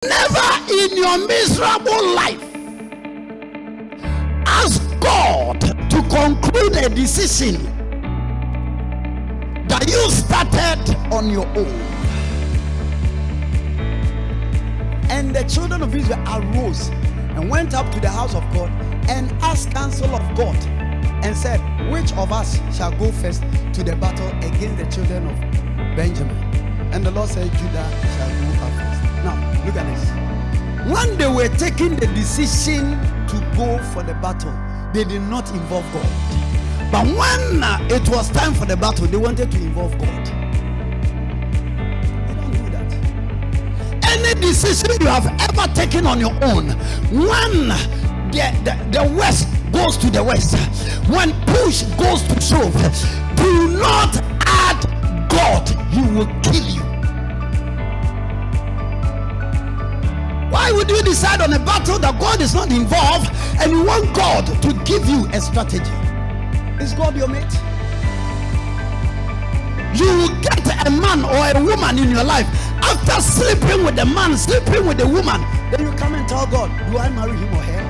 Never in your miserable life ask God to conclude a decision that you started on your own. And the children of Israel arose and went up to the house of God and asked counsel of God and said, which of us shall go first to the battle against the children of Benjamin? And the Lord said, Judah shall go first. Now, look at this. When they were taking the decision to go for the battle, they did not involve God. But when it was time for the battle, they wanted to involve God. They don't do that. Any decision you have ever taken on your own, when the West goes to the West, when push goes to shove, do not add God. He will kill you. Why would you decide on a battle that God is not involved and you want God to give you a strategy? Is God your mate? You will get a man or a woman in your life after sleeping with the man, sleeping with the woman. Then you come and tell God, do I marry him or her?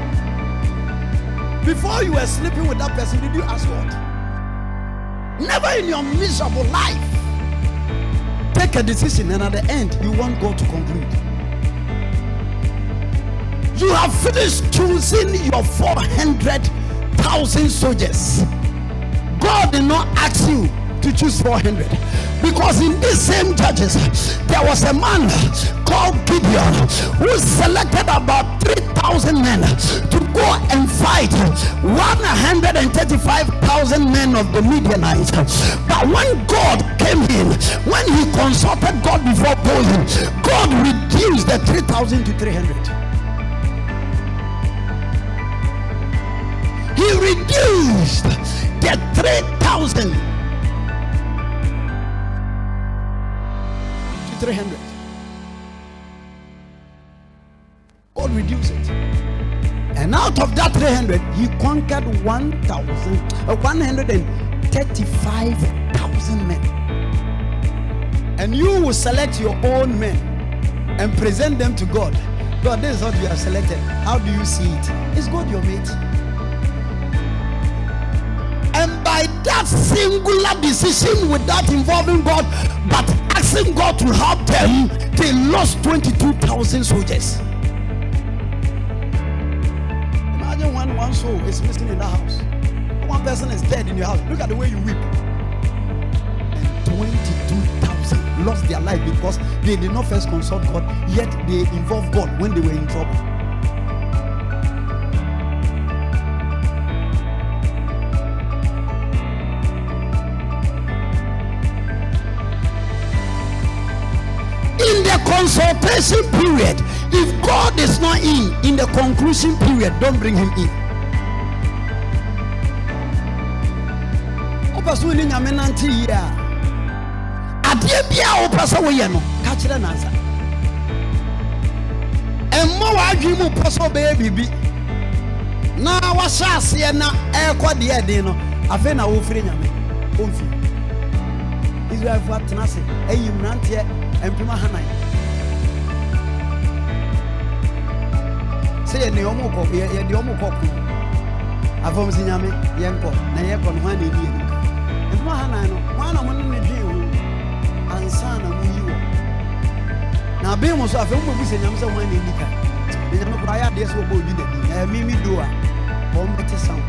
Before you were sleeping with that person, did you ask God? Never in your miserable life take a decision and at the end you want God to conclude. You have finished choosing your 400,000 soldiers. God did not ask you to choose 400, because in these same Judges there was a man called Gideon who selected about 3,000 men to go and fight 135,000 men of the Midianites. But when God came in, when he consulted God before going, God reduced the 3,000 to 300. He reduced the 3,000 to 300. God reduced it. And out of that 300, he conquered 135,000 men. And you will select your own men and present them to God. God, this is what you have selected. How do you see it? Is God your mate? And by that singular decision without involving God, but asking God to help them, they lost 22,000 soldiers. Imagine when one soul is missing in the house. One person is dead in your house. Look at the way you weep. And 22,000 lost their life because they did not first consult God, yet they involved God when they were in trouble. In the consultation period, if God is not in the conclusion period, don't bring him in. Israel for Tanasi, Ayimrantia, and Pumahanai. Say Neomoko, Yediomoko. Avon Sinyame, Yanko, Nayakon, Hani, and Pumahanai, one of them in the dream, and son of you. Now, Bemos of whom we say, I'm someone in the car. The Namaya, this will be the Mimi Dua, or Sound.